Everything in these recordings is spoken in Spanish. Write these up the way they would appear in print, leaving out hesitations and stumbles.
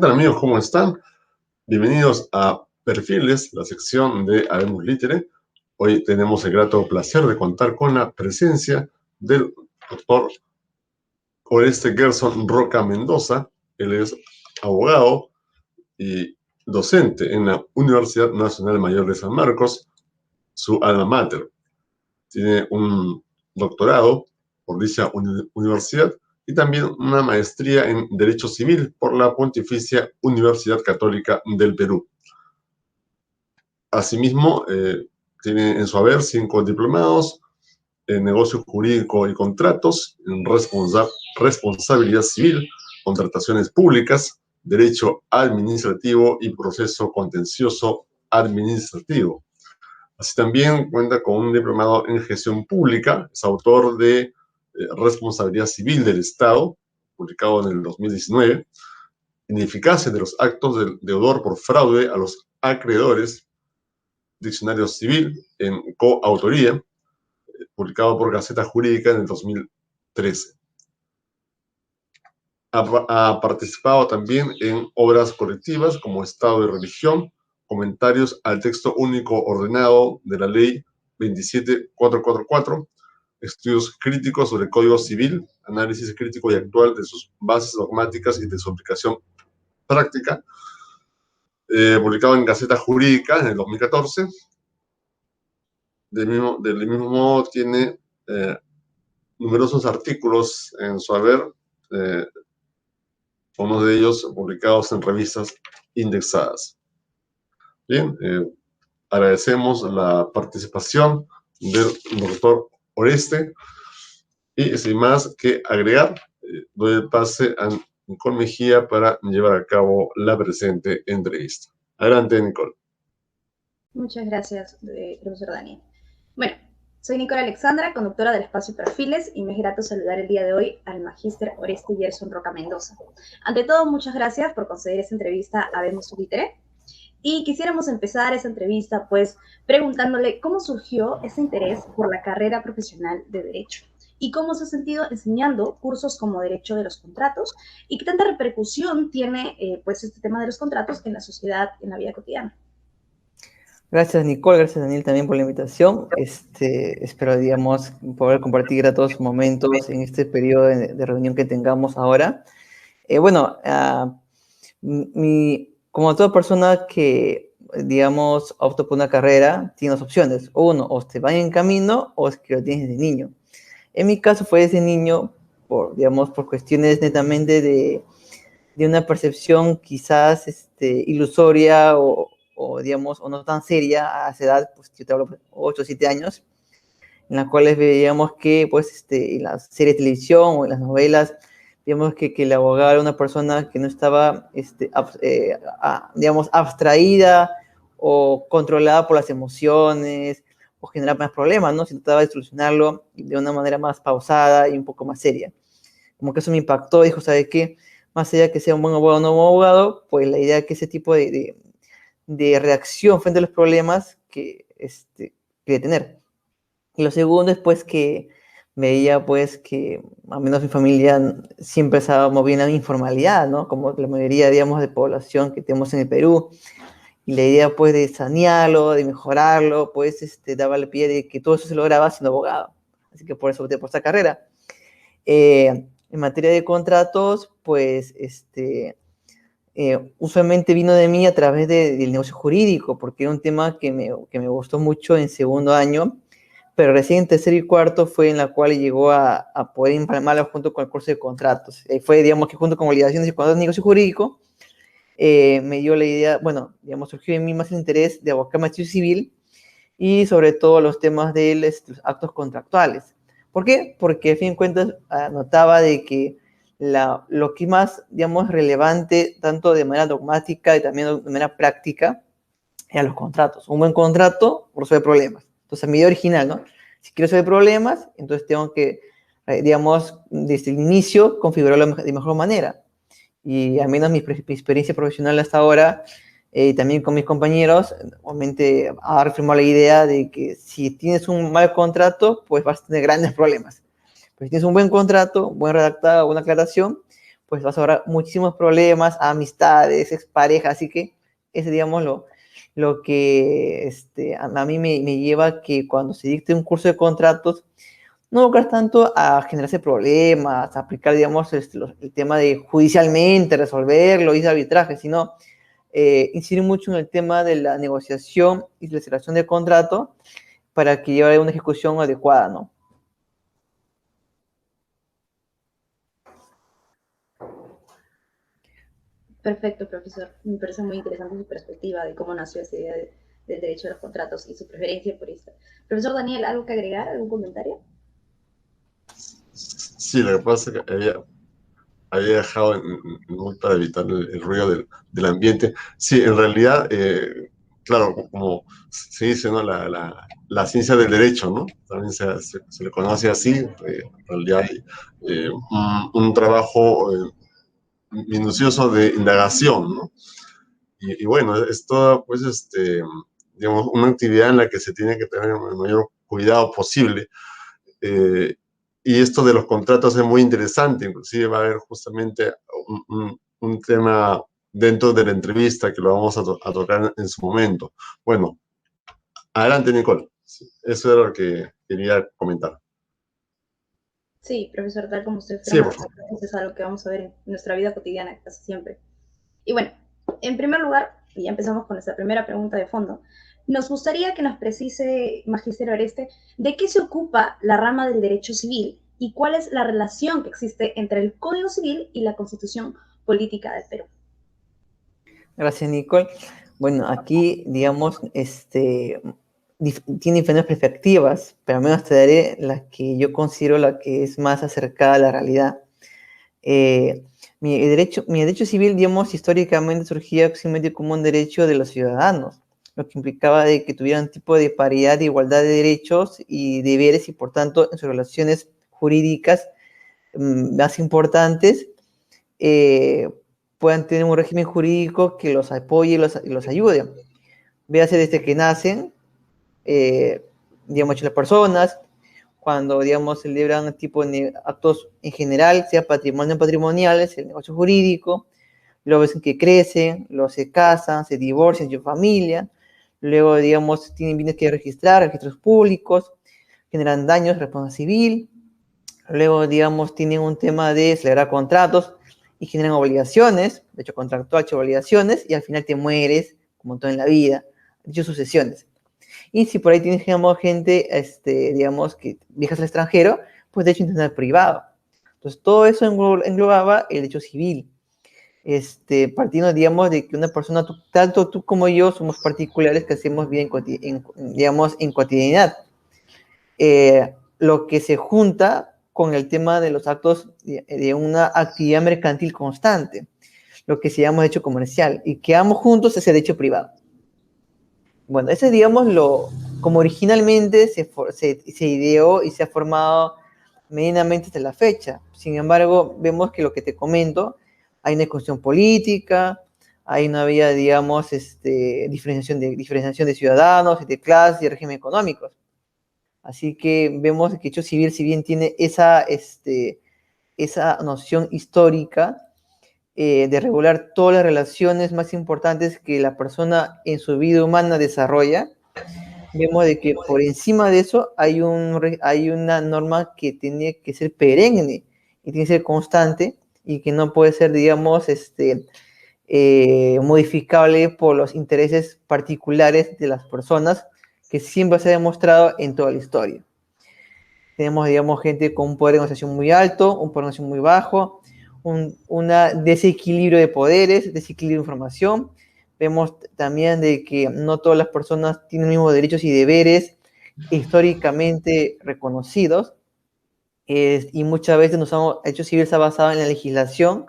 tal, amigos? ¿Cómo están? Bienvenidos a Perfiles, la sección de Habemus Litere. Hoy tenemos el grato placer de contar con la presencia del doctor Oreste Gerson Roca Mendoza. Él es abogado y docente en la Universidad Nacional Mayor de San Marcos, su alma mater. Tiene un doctorado por dicha universidad y también una maestría en Derecho Civil por la Pontificia Universidad Católica del Perú. Asimismo, tiene en su haber 5 diplomados en Negocio Jurídico y Contratos, en Responsabilidad Civil, Contrataciones Públicas, Derecho Administrativo y Proceso Contencioso Administrativo. Así también cuenta con un diplomado en Gestión Pública, es autor de Responsabilidad Civil del Estado, publicado en el 2019, en eficacia de los actos de deudor por fraude a los acreedores, Diccionario Civil en coautoría, publicado por Gaceta Jurídica en el 2013. Ha participado también en obras colectivas como Estado y Religión, comentarios al texto único ordenado de la Ley 27444, estudios críticos sobre el Código Civil, análisis crítico y actual de sus bases dogmáticas y de su aplicación práctica, publicado en Gaceta Jurídica en el 2014. Del mismo modo tiene numerosos artículos en su haber, uno de ellos publicados en revistas indexadas. Bien, agradecemos la participación del doctor Oreste y sin más que agregar, doy el pase a Nicole Mejía para llevar a cabo la presente entrevista. Adelante, Nicole. Muchas gracias, profesor Daniel. Bueno, soy Nicole Alexandra, conductora del espacio Perfiles, y me es grato saludar el día de hoy al magíster Oreste Gerson Roca Mendoza. Ante todo, muchas gracias por conceder esta entrevista a Habemus Litere. Y quisiéramos empezar esa entrevista, pues, preguntándole cómo surgió ese interés por la carrera profesional de Derecho y cómo se ha sentido enseñando cursos como Derecho de los Contratos y qué tanta repercusión tiene, pues, este tema de los contratos en la sociedad, en la vida cotidiana. Gracias, Nicole, gracias, Daniel, también por la invitación. Espero, digamos, poder compartir gratos momentos en este periodo de reunión que tengamos ahora. Como toda persona que, digamos, opta por una carrera, tiene dos opciones. Uno, o te van en camino, o es que lo tienes desde niño. En mi caso fue desde niño, por cuestiones netamente de una percepción quizás ilusoria o no tan seria a esa edad, pues yo te hablo de 8 o 7 años, en las cuales veíamos que, pues, en las series de televisión o en las novelas, digamos que el abogado era una persona que no estaba, abstraída o controlada por las emociones o generaba más problemas, ¿no? Se trataba de solucionarlo de una manera más pausada y un poco más seria. Como que eso me impactó, dijo, ¿sabe qué? Más allá que sea un buen abogado o no buen abogado, pues la idea es que ese tipo de reacción frente a los problemas que tener. Y lo segundo es, pues, que veía, pues, que al menos mi familia siempre estaba moviendo en informalidad, ¿no? Como la mayoría, digamos, de población que tenemos en el Perú. Y la idea, pues, de sanearlo, de mejorarlo, pues, daba el pie de que todo eso se lograba siendo abogado. Así que por eso opté por esta carrera. En materia de contratos, pues, usualmente vino de mí a través del negocio jurídico, porque era un tema que me gustó mucho en segundo año, pero recién en tercero y cuarto fue en la cual llegó a poder empalmarlo junto con el curso de contratos. Fue, digamos, que junto con validaciones y contratos de negocio jurídico, me dio la idea, surgió en mí más el interés de abocar maestría civil y sobre todo los temas de los actos contractuales. ¿Por qué? Porque a fin de cuentas notaba de que lo que más, digamos, relevante, tanto de manera dogmática y también de manera práctica, eran los contratos. Un buen contrato resuelve problemas. Entonces, mi idea original, ¿no? Si quiero resolver problemas, entonces tengo que, digamos, desde el inicio, configurarlo de mejor manera. Y al menos mi experiencia profesional hasta ahora, también con mis compañeros, obviamente ha reafirmado la idea de que si tienes un mal contrato, pues vas a tener grandes problemas. Pero si tienes un buen contrato, buen redactado, buena aclaración, pues vas a ahorrar muchísimos problemas, amistades, exparejas, así que ese, digamos, lo que a mí me lleva a que cuando se dicte un curso de contratos, no buscar tanto a generarse problemas, a aplicar, digamos, el tema de judicialmente resolverlo, y de arbitraje, sino incidir mucho en el tema de la negociación y la celebración del contrato para que lleve a una ejecución adecuada, ¿no? Perfecto, profesor. Me parece muy interesante su perspectiva de cómo nació esa idea del derecho a los contratos y su preferencia por esto. Profesor Daniel, ¿algo que agregar? ¿Algún comentario? Sí, lo que pasa es que había dejado para evitar el ruido del ambiente. Sí, en realidad, claro, como se dice, ¿no? La ciencia del derecho, ¿no? También se le conoce así. En realidad hay un trabajo minucioso de indagación, ¿no? Y bueno, es toda, pues, digamos, una actividad en la que se tiene que tener el mayor cuidado posible. Eh, y esto de los contratos es muy interesante, inclusive va a haber justamente un tema dentro de la entrevista que lo vamos a tocar en su momento. Bueno, adelante, Nicole. Sí, eso era lo que quería comentar. Sí, profesor, tal como usted Sí, afirma, por favor. es algo que vamos a ver en nuestra vida cotidiana casi siempre. Y bueno, en primer lugar, y ya empezamos con nuestra primera pregunta de fondo, nos gustaría que nos precise, Magister Oreste, de qué se ocupa la rama del derecho civil y cuál es la relación que existe entre el Código Civil y la Constitución Política del Perú. Gracias, Nicole. Bueno, aquí, digamos, tiene diferentes perspectivas, pero al menos te daré la que yo considero la que es más acercada a la realidad. Mi derecho civil, digamos, históricamente surgía simplemente como un derecho de los ciudadanos, lo que implicaba de que tuvieran un tipo de paridad, de igualdad de derechos y deberes, y por tanto, en sus relaciones jurídicas más importantes, eh, puedan tener un régimen jurídico que los apoye y los ayude. Véase desde que nacen, eh, digamos, las personas, cuando, digamos, celebran tipo de actos en general, sea patrimonio patrimoniales, el negocio jurídico, luego ves que crecen, luego se casan, se divorcian, su familia, luego, digamos, tienen bienes que registrar, registros públicos, generan daños, responsabilidad civil, luego, digamos, tienen un tema de celebrar contratos y generan obligaciones, de hecho contractual, hecho obligaciones, y al final te mueres, como todo en la vida, hecho sucesiones. Y si por ahí tienes, digamos, gente, digamos, que viajas al extranjero, pues de hecho intentar privado. Entonces, todo eso englobaba el derecho civil. Partiendo, digamos, de que una persona, tanto tú como yo, somos particulares que hacemos bien, digamos, en cotidianidad. Lo que se junta con el tema de los actos de una actividad mercantil constante, lo que se llama derecho comercial, y que ambos juntos es el derecho privado. Bueno, ese, digamos, como originalmente se ideó y se ha formado medianamente hasta la fecha. Sin embargo, vemos que lo que te comento, hay una cuestión política, hay una vía, digamos, diferenciación de ciudadanos, de clases y de régimen económicos. Así que vemos que el derecho civil, si bien tiene esa noción histórica, de regular todas las relaciones más importantes que la persona en su vida humana desarrolla, vemos de que por encima de eso hay una norma que tiene que ser perenne y tiene que ser constante y que no puede ser, digamos, modificable por los intereses particulares de las personas, que siempre se ha demostrado en toda la historia. Tenemos, digamos, gente con un poder de negociación muy alto, un poder de negociación muy bajo, un desequilibrio de poderes, desequilibrio de información. Vemos también de que no todas las personas tienen los mismos derechos y deberes históricamente reconocidos, y muchas veces el derecho civil está basado en la legislación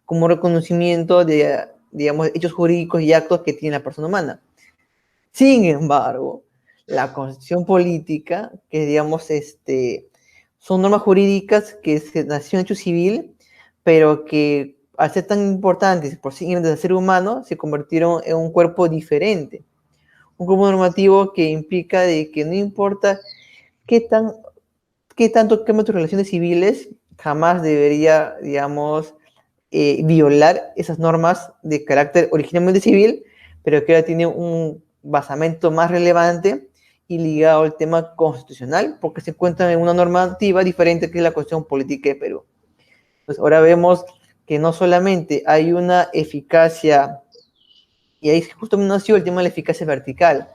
como reconocimiento de, digamos, hechos jurídicos y actos que tiene la persona humana. Sin embargo, la constitución política, que, digamos, son normas jurídicas que se nació en hecho civil, pero que al ser tan importantes por sí del ser humano, se convirtieron en un cuerpo diferente. Un cuerpo normativo que implica de que no importa qué tanto cambien tus relaciones civiles, jamás debería, digamos, violar esas normas de carácter originalmente civil, pero que ahora tiene un basamento más relevante y ligado al tema constitucional, porque se encuentra en una normativa diferente que es la Constitución Política de Perú. Entonces, ahora vemos que no solamente hay una eficacia, y ahí justo nació el tema de la eficacia vertical,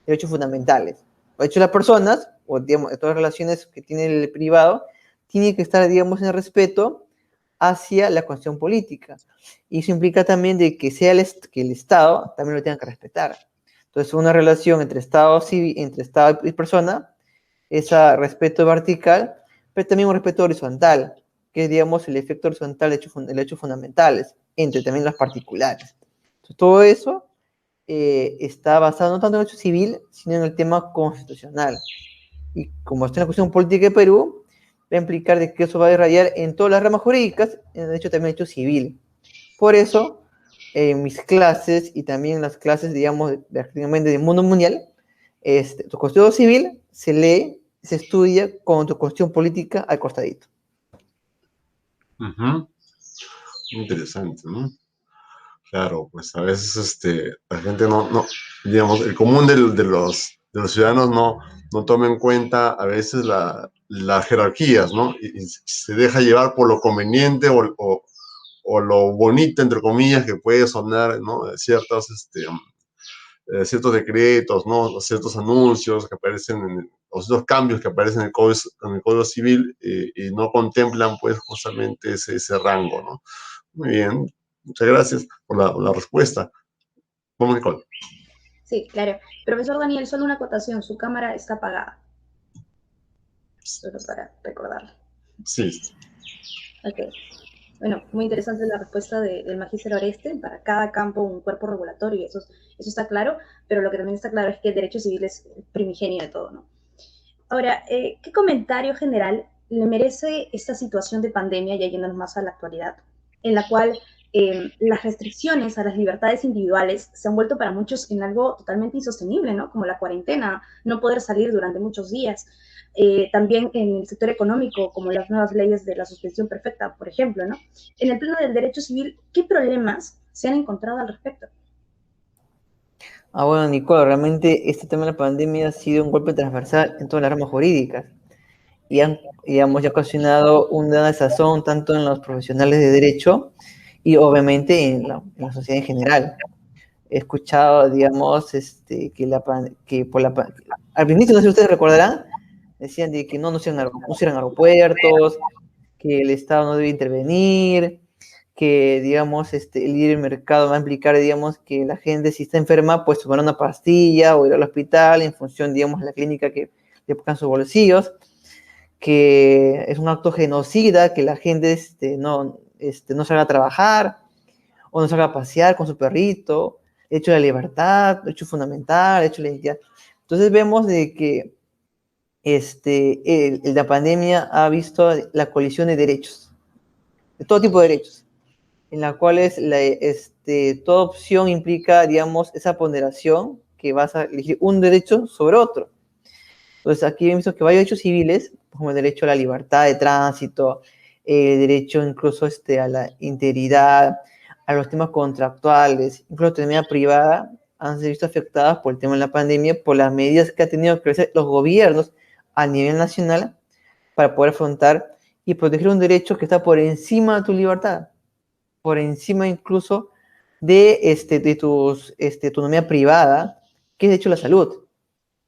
derechos fundamentales. De hecho, las personas, o digamos, todas las relaciones que tiene el privado, tienen que estar, digamos, en respeto hacia la constitución política. Y eso implica también de que sea que el Estado también lo tenga que respetar. Entonces, una relación entre Estado y persona, ese respeto vertical, pero también un respeto horizontal, que es, digamos, el efecto horizontal de hechos fundamentales, entre también los particulares. Entonces, todo eso está basado no tanto en el derecho civil, sino en el tema constitucional. Y como está en la cuestión política de Perú, va a implicar de que eso va a irradiar en todas las ramas jurídicas, en el derecho también el derecho civil. Por eso, en mis clases y también en las clases, digamos, prácticamente del mundo mundial, tu constitución civil se lee, se estudia con tu constitución política al costadito. Interesante, ¿no? Claro, pues a veces la gente digamos, el común de los ciudadanos no toma en cuenta a veces las jerarquías, ¿no? Y se deja llevar por lo conveniente o lo bonito, entre comillas, que puede sonar, ¿no? Ciertos decretos, ¿no? Ciertos anuncios que aparecen, o ciertos cambios que aparecen en el Código Civil y no contemplan, pues, justamente ese rango, ¿no? Muy bien, muchas gracias por la respuesta. Vamos, Nicole. Sí, claro. Profesor Daniel, solo una acotación. Su cámara está apagada. Solo para recordarlo. Sí. Ok. Bueno, muy interesante la respuesta del magíster Oreste. Para cada campo un cuerpo regulatorio, eso está claro, pero lo que también está claro es que el derecho civil es el primigenio de todo, ¿no? Ahora, ¿qué comentario general le merece esta situación de pandemia, ya yéndonos más a la actualidad, en la cual las restricciones a las libertades individuales se han vuelto para muchos en algo totalmente insostenible, ¿no? Como la cuarentena, no poder salir durante muchos días. También en el sector económico, como las nuevas leyes de la suspensión perfecta, por ejemplo, ¿no? En el plano del derecho civil, ¿qué problemas se han encontrado al respecto? Bueno, Nicole, realmente este tema de la pandemia ha sido un golpe transversal en todas las ramas jurídicas y digamos, ya ha ocasionado una desazón tanto en los profesionales de derecho y obviamente en la sociedad en general. He escuchado, digamos, al inicio, no sé si ustedes recordarán, decían de que no cierran aeropuertos, que el Estado no debe intervenir, que, digamos, el libre mercado va a implicar, digamos, que la gente, si está enferma, pues tomar una pastilla o ir al hospital en función, digamos, de la clínica que le pongan sus bolsillos, que es un acto genocida, que la gente no salga a trabajar o no salga a pasear con su perrito, hecho de la libertad, hecho fundamental, hecho de la identidad. Entonces vemos de que la pandemia ha visto la colisión de derechos, de todo tipo de derechos, en la cual toda opción implica, digamos, esa ponderación que vas a elegir un derecho sobre otro. Entonces aquí hemos visto que varios derechos civiles, como el derecho a la libertad de tránsito, el derecho incluso a la integridad, a los temas contractuales, incluso la autonomía privada, han sido visto afectadas por el tema de la pandemia, por las medidas que han tenido que hacer los gobiernos a nivel nacional para poder afrontar y proteger un derecho que está por encima de tu libertad, por encima incluso de tu autonomía privada, que es de hecho la salud.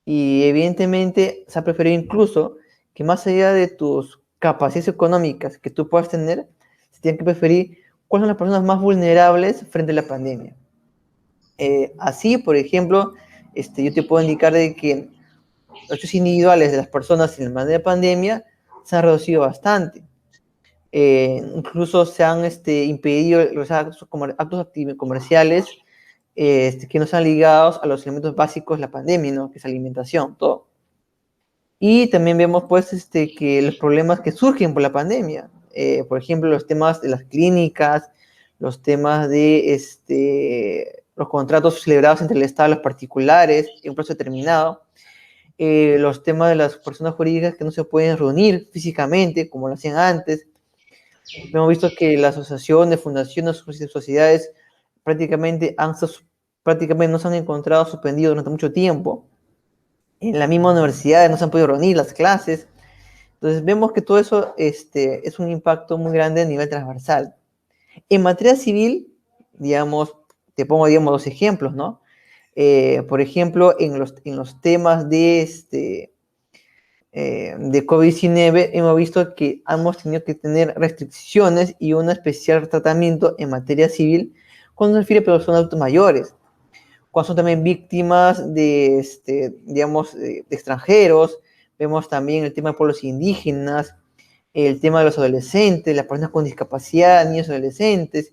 Y evidentemente se ha preferido incluso que más allá de tus capacidades económicas que tú puedas tener, se tiene que preferir cuáles son las personas más vulnerables frente a la pandemia. Así, por ejemplo, yo te puedo indicar de que los derechos individuales de las personas en el marco de la pandemia se han reducido bastante. Incluso se han impedido los actos comerciales que no sean ligados a los elementos básicos de la pandemia, ¿no? Que es alimentación, todo. Y también vemos, pues, que los problemas que surgen por la pandemia, por ejemplo, los temas de las clínicas, los temas de los contratos celebrados entre el Estado y los particulares en un plazo determinado, los temas de las personas jurídicas que no se pueden reunir físicamente como lo hacían antes, Hemos visto que las asociaciones, fundaciones, sociedades prácticamente no se han encontrado suspendidos durante mucho tiempo. En la misma universidad no se han podido reunir las clases. Entonces vemos que todo eso es un impacto muy grande a nivel transversal. En materia civil, digamos, te pongo, digamos, dos ejemplos, ¿no? Por ejemplo, en los temas de COVID-19 hemos visto que hemos tenido que tener restricciones y un especial tratamiento en materia civil cuando se refiere a personas adultos mayores, cuando son también víctimas digamos, de extranjeros. Vemos también el tema de pueblos indígenas, el tema de los adolescentes, las personas con discapacidad, niños y adolescentes,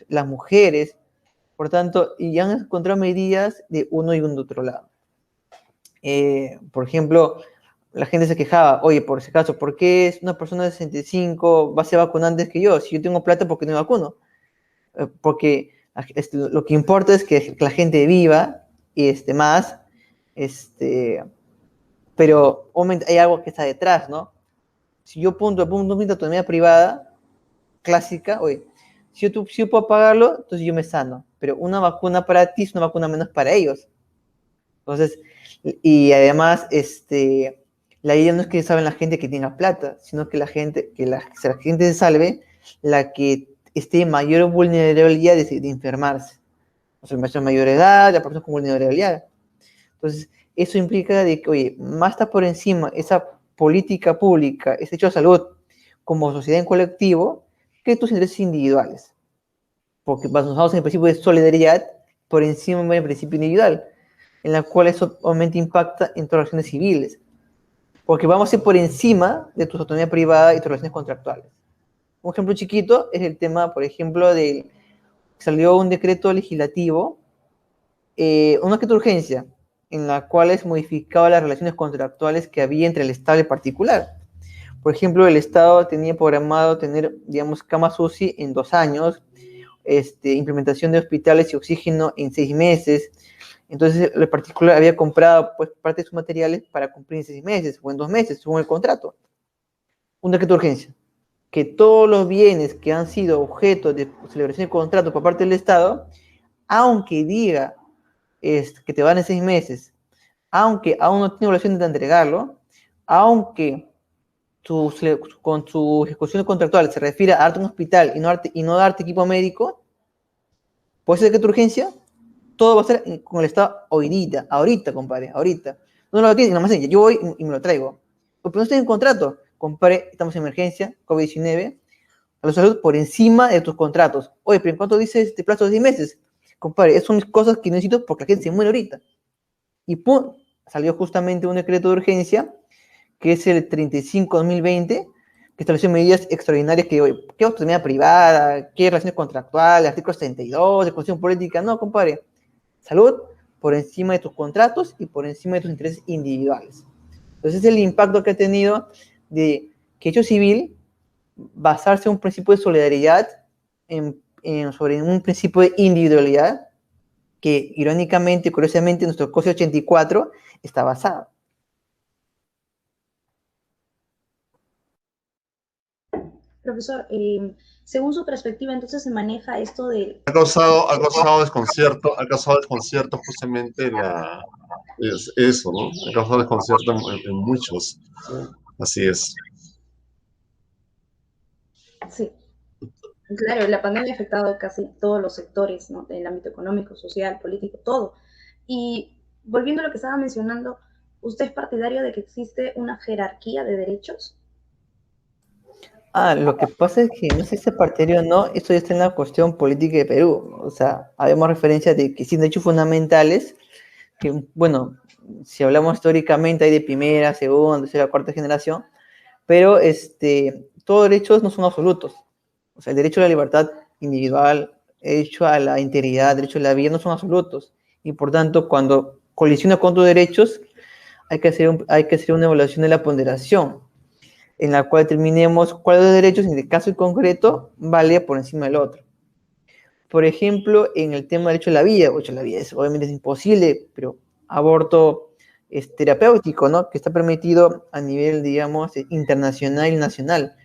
las mujeres. Por tanto, y han encontrado medidas de uno y un de otro lado. Por ejemplo, la gente se quejaba, oye, por ese caso, ¿por qué es una persona de 65 va a ser vacunada antes que yo? Si yo tengo plata, ¿por qué no me vacuno? Porque lo que importa es que la gente viva y más, pero obviamente hay algo que está detrás, ¿no? Si yo apunto mi autonomía privada clásica, oye, si yo puedo pagarlo, entonces yo me sano, pero una vacuna para ti es una vacuna menos para ellos. Entonces, y además, la idea no es que salven la gente que tenga plata, sino que la gente se salve la que esté en mayor vulnerabilidad de enfermarse. O sea, la mayor edad, la persona con vulnerabilidad. Entonces, eso implica de que, oye, más está por encima esa política pública, ese hecho de salud, como sociedad en colectivo, que tus intereses individuales. Porque basados en el principio de solidaridad, por encima del principio individual, en la cual eso obviamente impacta en tus relaciones civiles. Porque vamos a ir por encima de tu autonomía privada y tus relaciones contractuales. Un ejemplo chiquito es el tema, por ejemplo, salió un decreto legislativo, una decreto de urgencia, en la cual modificaba las relaciones contractuales que había entre el Estado y el particular. Por ejemplo, el Estado tenía programado tener, digamos, camas UCI en 2 años, implementación de hospitales y oxígeno en 6 meses. Entonces, el particular había comprado pues, parte de sus materiales para cumplir en 6 meses o en 2 meses, según el contrato. Un decreto de urgencia. Que todos los bienes que han sido objeto de celebración de contrato por parte del Estado, aunque diga que te van en 6 meses, aunque aún no tiene obligación de entregarlo, aunque con su ejecución contractual se refiere a darte un hospital y no darte equipo médico, por ese decreto de urgencia, todo va a ser con el Estado ahorita, compadre, ahorita. No lo tienes, nada más yo voy y me lo traigo. Porque no estoy en contrato, compadre, estamos en emergencia, COVID-19, a la salud por encima de tus contratos. Oye, pero ¿en cuánto dice este plazo de 6 meses? Compadre, esas son cosas que necesito porque la gente se muere ahorita. Y pum, salió justamente un decreto de urgencia, que es el 35/2020, que estableció medidas extraordinarias que, ¿qué autonomía privada? ¿Qué relaciones contractuales? Artículo 32 de Constitución Política. No, compadre. Salud por encima de tus contratos y por encima de tus intereses individuales. Entonces, es el impacto que ha tenido de que hecho civil basarse en un principio de solidaridad sobre un principio de individualidad que, irónicamente, curiosamente, nuestro Código 84 está basado. Profesor, según su perspectiva, entonces se maneja esto de... Ha causado desconcierto justamente eso, ¿no? Ha causado desconcierto en muchos. Así es. Sí, claro, la pandemia ha afectado casi todos los sectores, ¿no? El ámbito económico, social, político, todo. Y volviendo a lo que estaba mencionando, ¿usted es partidario de que existe una jerarquía de derechos? Lo que pasa es que no sé si es partidario o no, esto ya está en la cuestión política de Perú. O sea, habemos referencia de que sin derechos fundamentales, que, bueno, si hablamos históricamente hay de primera, segunda, tercera, cuarta generación, pero todos derechos no son absolutos. O sea, el derecho a la libertad individual, el derecho a la integridad, el derecho a la vida no son absolutos. Y por tanto, cuando colisiona con tus derechos, hay que hacer una evaluación de la ponderación, en la cual determinemos cuáles de los derechos, en el caso en concreto, vale por encima del otro. Por ejemplo, en el tema del derecho a la vida, obviamente es imposible, pero aborto terapéutico, ¿no? Que está permitido a nivel, digamos, internacional y nacional.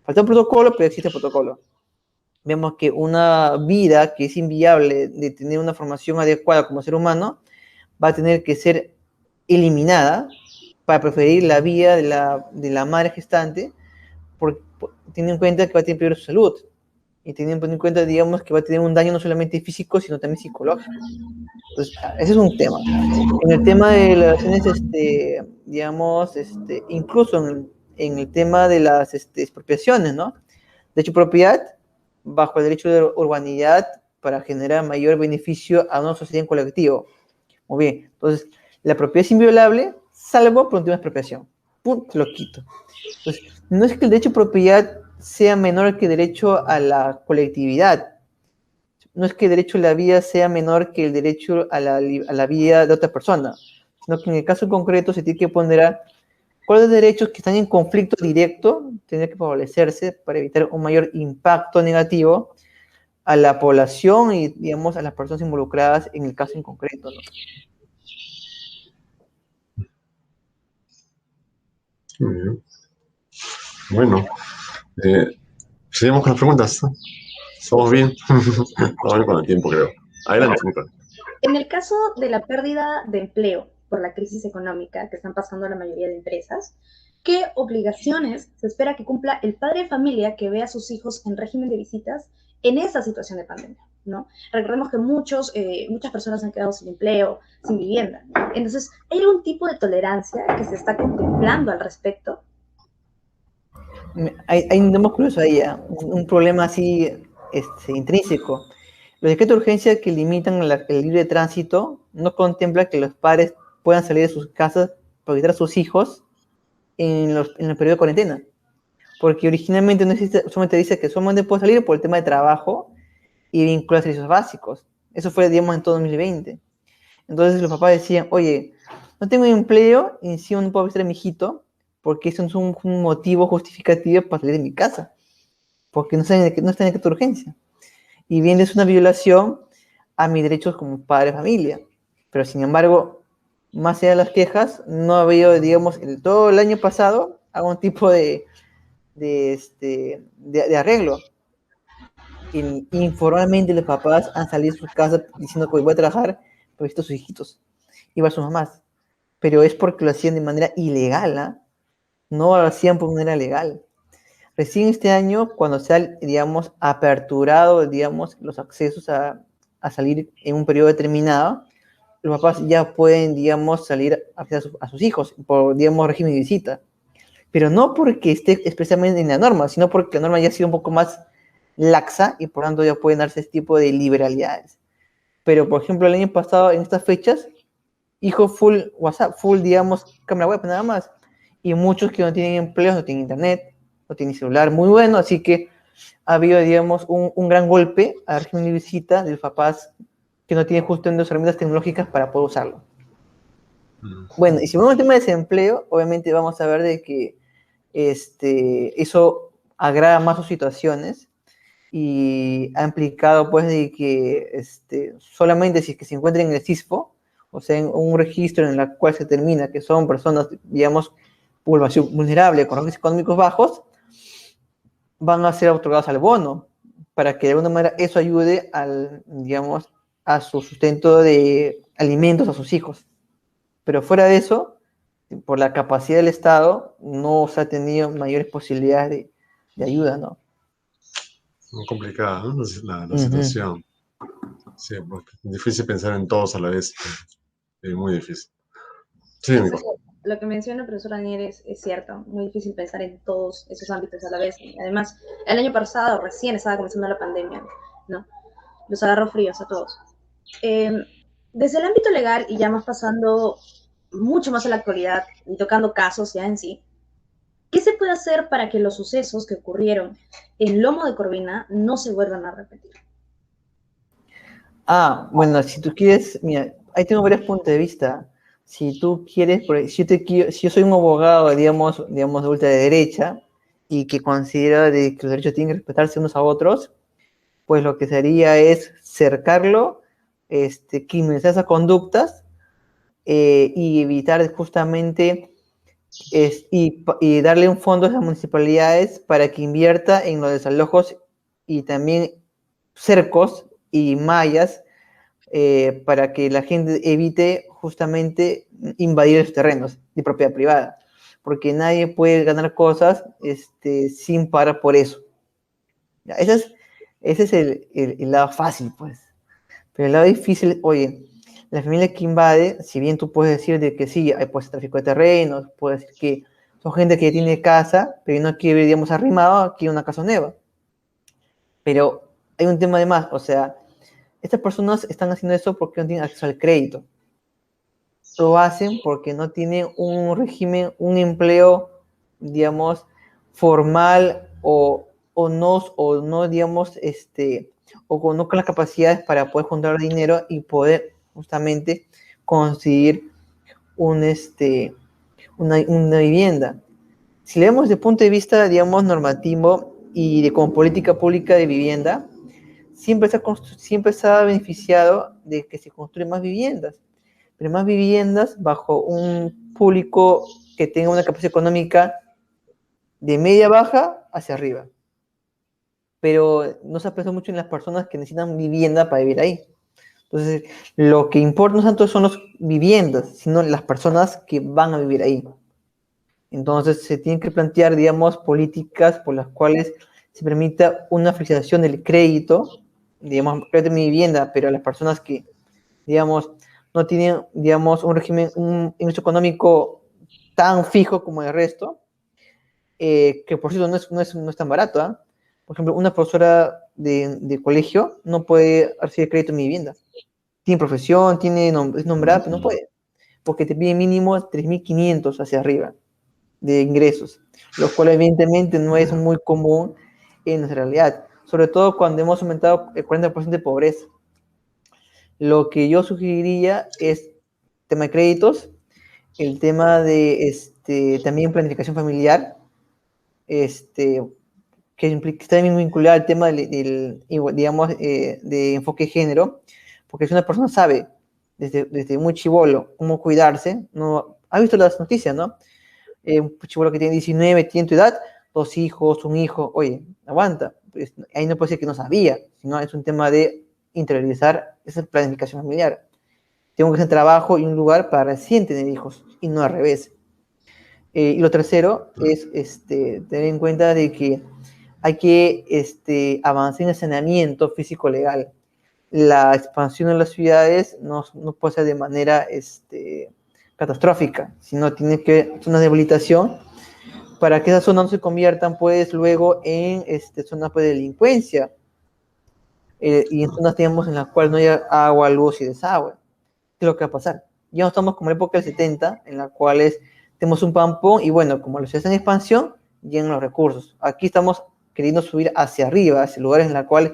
Falta un protocolo, pero existe protocolo. Vemos que una vida que es inviable de tener una formación adecuada como ser humano va a tener que ser eliminada para preferir la vida de la madre gestante, teniendo en cuenta que va a tener peligro su salud y teniendo en cuenta, digamos, que va a tener un daño no solamente físico, sino también psicológico. Entonces, ese es un tema. En el tema de las relaciones, digamos, incluso en el tema de las expropiaciones, ¿no? De hecho, propiedad bajo el derecho de urbanidad para generar mayor beneficio a una sociedad en colectivo. Muy bien, entonces, la propiedad es inviolable, salvo por un tema de expropiación. Punto, lo quito. Entonces, no es que el derecho de propiedad sea menor que el derecho a la colectividad. No es que el derecho a la vida sea menor que el derecho a la vida de otra persona, sino que en el caso concreto se tiene que ponderar cuáles derechos que están en conflicto directo tienen que favorecerse para evitar un mayor impacto negativo a la población y, digamos, a las personas involucradas en el caso en concreto, ¿no? Muy bien. Bueno, seguimos con las preguntas. ¿Estamos bien? Vamos bien con el tiempo, creo. Adelante, Nicole. En el caso de la pérdida de empleo por la crisis económica que están pasando la mayoría de empresas, ¿qué obligaciones se espera que cumpla el padre de familia que ve a sus hijos en régimen de visitas en esa situación de pandemia, ¿no? Recordemos que muchas personas han quedado sin empleo, sin vivienda. Entonces, ¿hay algún tipo de tolerancia que se está contemplando al respecto? Hay un tema curioso ahí, un problema así intrínseco. Los decretos de urgencia que limitan el libre tránsito no contemplan que los padres puedan salir de sus casas para visitar a sus hijos en el periodo de cuarentena. Porque originalmente no existe, solamente dice que solamente puede salir por el tema de trabajo y vincular servicios básicos. Eso fue, digamos, en todo 2020. Entonces los papás decían, oye, no tengo empleo y encima no puedo visitar a mi hijito porque eso es un motivo justificativo para salir de mi casa. Porque no está en decreto de urgencia. Y bien, es una violación a mis derechos como padre de familia. Pero sin embargo, más allá de las quejas, no ha habido, digamos, todo el año pasado algún tipo de arreglo. Informalmente los papás han salido de sus casas diciendo que voy a trabajar, pero visto a sus hijitos, igual a sus mamás. Pero es porque lo hacían de manera ilegal, ¿eh? No lo hacían por manera legal. Recién este año, cuando se ha, digamos, aperturado, digamos, los accesos a salir en un periodo determinado, los papás ya pueden, digamos, salir a sus hijos por, digamos, régimen de visita. Pero no porque esté expresamente en la norma, sino porque la norma ya ha sido un poco más laxa y por tanto ya pueden darse este tipo de liberalidades. Pero, por ejemplo, el año pasado, en estas fechas, hijo full WhatsApp, full, digamos, cámara web, nada más. Y muchos que no tienen empleo, no tienen internet, no tienen celular muy bueno, así que ha habido, digamos, un gran golpe al régimen de visita de los papás que no tienen justamente las herramientas tecnológicas para poder usarlo. Bueno, y si vemos el tema de desempleo, obviamente vamos a ver de que eso agrava más sus situaciones y ha implicado pues de que solamente si es que se encuentran en el CISFO, o sea, en un registro en el cual se determina que son personas, digamos, población vulnerable con recursos económicos bajos, van a ser otorgados al bono, para que de alguna manera eso ayude digamos, a su sustento de alimentos a sus hijos. Pero fuera de eso, por la capacidad del Estado, no se ha tenido mayores posibilidades de ayuda, ¿no? Muy complicada, ¿no? La situación. Sí, porque es difícil pensar en todos a la vez. Es muy difícil. Sí, Nico. Lo que menciona el profesor Daniel es cierto, muy difícil pensar en todos esos ámbitos a la vez. Y además, el año pasado recién estaba comenzando la pandemia, ¿no? Los agarró fríos a todos. Desde el ámbito legal, y ya más pasando mucho más a la actualidad, y tocando casos ya en sí, ¿qué se puede hacer para que los sucesos que ocurrieron en Lomo de Corvina no se vuelvan a repetir? Bueno, si tú quieres, mira, ahí tengo varios puntos de vista. Si tú quieres, si yo soy un abogado, digamos, de ultraderecha, y que considera que los derechos tienen que respetarse unos a otros, pues lo que sería es cercarlo, criminalizar esas conductas y evitar justamente y darle un fondo a las municipalidades para que invierta en los desalojos y también cercos y mallas para que la gente evite justamente invadir los terrenos de propiedad privada, porque nadie puede ganar cosas sin pagar por eso. ¿Ya? Ese es el lado fácil, pues. Pero el lado difícil, oye, la familia que invade, si bien tú puedes decir de que sí, hay pues tráfico de terrenos, puedes decir que son gente que tiene casa, pero no quiere, digamos, arrimado aquí una casa nueva. Pero hay un tema de más, o sea, estas personas están haciendo eso porque no tienen acceso al crédito. Lo hacen porque no tienen un régimen, un empleo, digamos, formal o no, digamos, o no con las capacidades para poder juntar dinero y poder justamente conseguir una vivienda. Si le vemos desde el punto de vista, digamos, normativo y de como política pública de vivienda, siempre se ha beneficiado de que se construyan más viviendas, pero más viviendas bajo un público que tenga una capacidad económica de media baja hacia arriba. Pero no se ha pensado mucho en las personas que necesitan vivienda para vivir ahí. Entonces, lo que importa no tanto son las viviendas, sino las personas que van a vivir ahí. Entonces, se tienen que plantear, digamos, políticas por las cuales se permita una flexibilización del crédito, digamos, crédito de mi vivienda, pero a las personas que, digamos, no tienen, digamos, un régimen, un ingreso económico tan fijo como el resto, que por cierto no es tan barato, ¿eh? Por ejemplo, una profesora de colegio no puede recibir crédito en mi vivienda. Tiene profesión, es nombrada, pero no puede, porque te pide mínimo 3.500 hacia arriba de ingresos, lo cual evidentemente no es muy común en nuestra realidad, sobre todo cuando hemos aumentado el 40% de pobreza. Lo que yo sugeriría es tema de créditos, el tema de también planificación familiar, que está también vinculado al tema digamos, de enfoque de género, porque si una persona sabe desde muy chibolo cómo cuidarse, no, ha visto las noticias, ¿no? Un chibolo que tiene 19, tiene tu edad, 2 hijos, un hijo, oye, aguanta, pues, ahí no puede ser que no sabía, sino es un tema de interiorizar esa planificación familiar. Tengo que hacer trabajo y un lugar para recién tener hijos, y no al revés. Y lo tercero es tener en cuenta de que hay que avanzar en el saneamiento físico-legal. La expansión de las ciudades no puede ser de manera catastrófica, sino tiene que ser una rehabilitación para que esas zonas no se conviertan pues luego en zonas pues, de delincuencia y en zonas digamos en las cuales no haya agua, luz y desagüe. ¿Qué es lo que va a pasar? Ya no estamos como en la época del 70, en la cual tenemos un pampón y bueno, como la ciudad está en expansión, llegan los recursos. Aquí estamos queriendo subir hacia arriba, hacia lugares en los cuales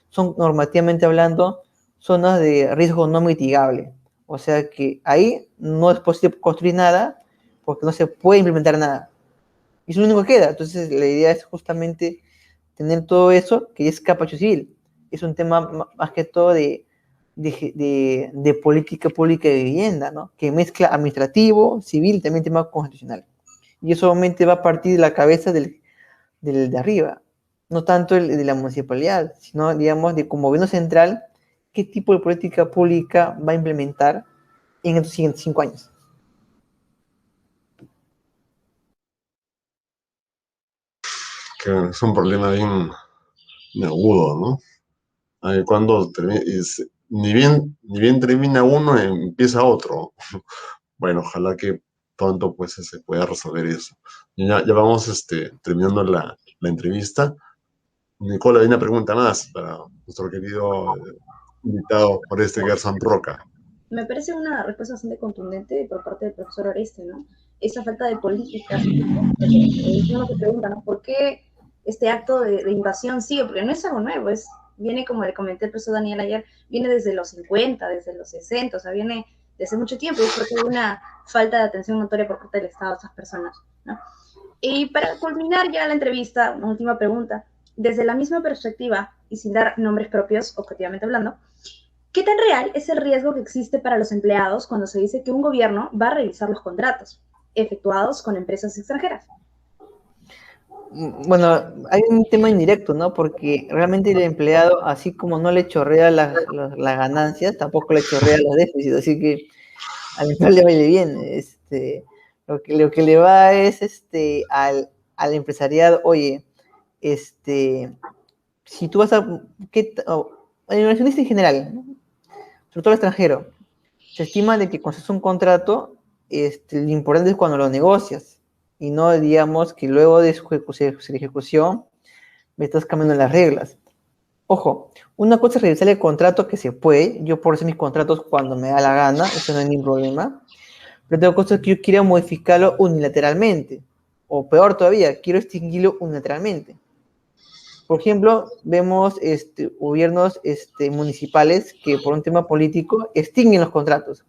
son normativamente hablando zonas de riesgo no mitigable. O sea que ahí no es posible construir nada porque no se puede implementar nada. Y es lo único que queda. Entonces la idea es justamente tener todo eso que es capacho civil. Es un tema más que todo de política pública de vivienda, ¿no? Que mezcla administrativo, civil y también tema constitucional. Y eso obviamente va a partir de la cabeza de arriba, no tanto de la municipalidad, sino, digamos, de como gobierno central, qué tipo de política pública va a implementar en estos siguientes 5 años. Que es un problema bien agudo, ¿no? Cuando ni bien termina uno, empieza otro. Bueno, ojalá que pronto pues se pueda resolver eso. Ya vamos terminando la entrevista. Nicola, hay una pregunta más para nuestro querido invitado por Gerson Roca. Me parece una respuesta bastante contundente por parte del profesor Oreste, ¿no? Esa falta de políticas. Uno se pregunta, ¿no? ¿Por qué este acto de invasión sigue? Porque no es algo nuevo, viene, como le comenté al profesor Daniel ayer, viene desde los 50, desde los 60, o sea, viene desde mucho tiempo, y es porque hay una falta de atención notoria por parte del Estado a estas personas, ¿no? Y para culminar ya la entrevista, una última pregunta. Desde la misma perspectiva, y sin dar nombres propios, objetivamente hablando, ¿qué tan real es el riesgo que existe para los empleados cuando se dice que un gobierno va a revisar los contratos? efectuados con empresas extranjeras. Bueno, hay un tema indirecto, ¿no? Porque realmente el empleado, así como no le chorrea las ganancias, tampoco le chorrea los déficits, así que al empleado le va bien. Lo que le va es al empresariado, oye, si tú vas a, el inversionista en general, ¿no? Sobre todo el extranjero, se estima de que cuando haces un contrato, lo importante es cuando lo negocias, y no digamos que luego de su ejecución me estás cambiando las reglas. Ojo, una cosa es revisar el contrato, que se puede, yo puedo hacer mis contratos cuando me da la gana, eso no es ningún problema, pero otra cosa es que yo quiera modificarlo unilateralmente, o peor todavía, quiero extinguirlo unilateralmente. Por ejemplo, vemos gobiernos municipales que por un tema político extinguen los contratos.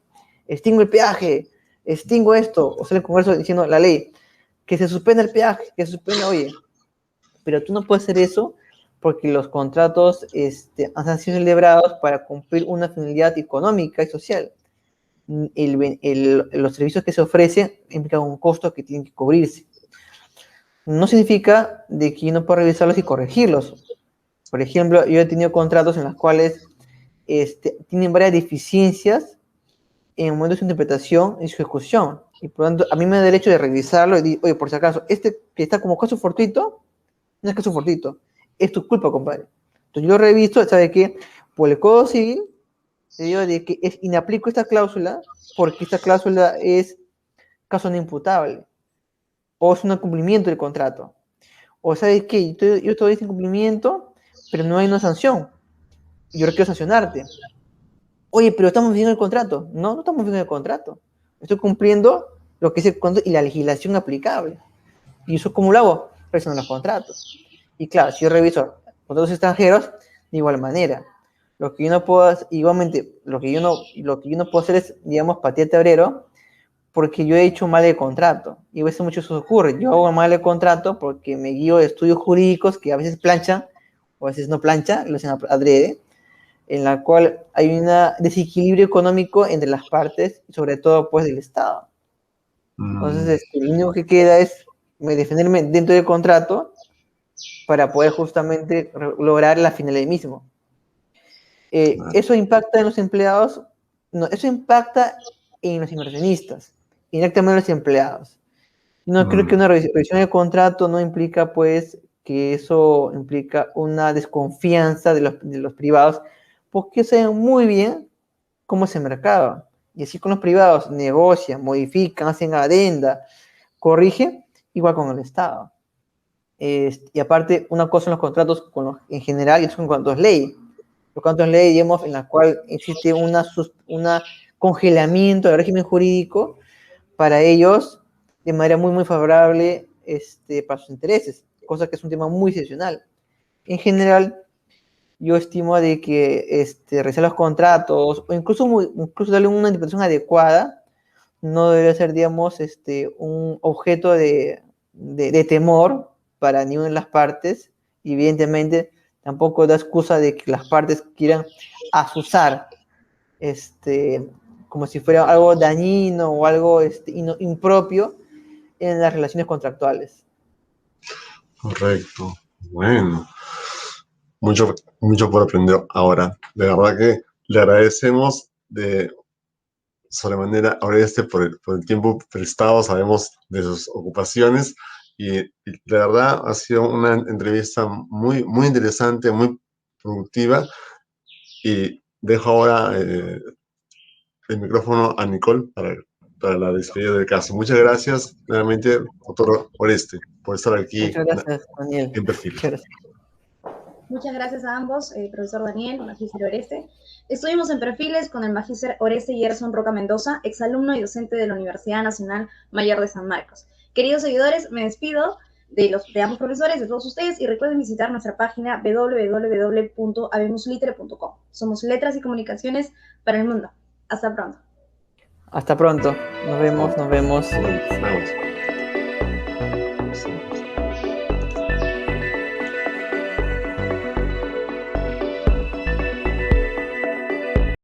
Extingo el peaje, extingo esto, o sale el Congreso diciendo la ley, que se suspenda el peaje, que se suspenda, oye, pero tú no puedes hacer eso porque los contratos han sido celebrados para cumplir una finalidad económica y social. Los servicios que se ofrecen implican un costo que tienen que cubrirse. No significa de que yo no pueda revisarlos y corregirlos. Por ejemplo, yo he tenido contratos en los cuales tienen varias deficiencias en el momento de su interpretación y su ejecución. Y por lo tanto, a mí me da derecho de revisarlo y decir, oye, por si acaso, que está como caso fortuito, no es caso fortuito, es tu culpa, compadre. Entonces yo lo reviso, ¿sabe qué? Por el Código Civil, le digo de que inaplico esta cláusula porque esta cláusula es caso no imputable o es un incumplimiento del contrato. O ¿sabes qué? Yo estoy en incumplimiento, pero no hay una sanción. Yo quiero sancionarte. Oye, pero estamos viendo el contrato. No, no estamos viendo el contrato. Estoy cumpliendo lo que es el contrato y la legislación aplicable. ¿Y eso cómo lo hago? Revisando los contratos. Y claro, si yo reviso contratos extranjeros, de igual manera. Lo que yo no puedo, igualmente, lo que yo no puedo hacer es, digamos, patear tablero, porque yo he hecho mal el contrato. Y a veces mucho eso ocurre. Yo hago mal el contrato porque me guío de estudios jurídicos que a veces planchan, o a veces no planchan, lo hacen adrede, en la cual hay un desequilibrio económico entre las partes, sobre todo pues del Estado. Entonces, lo único que queda es defenderme dentro del contrato para poder justamente lograr la finalidad del mismo. ¿Eso impacta en los empleados? No, eso impacta en los inversionistas, indirectamente en los empleados. No creo que una revisión del contrato no implica, pues, que eso implica una desconfianza de los privados, porque saben muy bien cómo es el mercado. Y así con los privados negocian, modifican, hacen adenda, corrigen, igual con el Estado. Y aparte, una cosa en los contratos en general y otros en cuanto a ley. Los contratos de ley, digamos, en la cual existe un congelamiento del régimen jurídico para ellos de manera muy, muy favorable para sus intereses, cosa que es un tema muy excepcional. En general, yo estimo de que realizar los contratos o incluso darle una interpretación adecuada no debería ser, digamos, un objeto de temor para ninguna de las partes, y evidentemente tampoco da excusa de que las partes quieran asusar como si fuera algo dañino o algo impropio en las relaciones contractuales. Correcto. Bueno, mucho, mucho por aprender ahora. De verdad que le agradecemos de sobremanera a Oreste por el tiempo prestado. Sabemos de sus ocupaciones y de verdad ha sido una entrevista muy, muy interesante, muy productiva. Y dejo ahora el micrófono a Nicole para la despedida del caso. Muchas gracias nuevamente, doctor Oreste, por estar aquí. Muchas gracias, Daniel. En Perfil. Muchas gracias a ambos, profesor Daniel, magíster Oreste. Estuvimos en Perfiles con el magíster Oreste Gerson Roca Mendoza, exalumno y docente de la Universidad Nacional Mayor de San Marcos. Queridos seguidores, me despido de ambos profesores, de todos ustedes, y recuerden visitar nuestra página www.habemoslitre.com. Somos letras y comunicaciones para el mundo. Hasta pronto. Hasta pronto. Nos vemos. Nos vemos.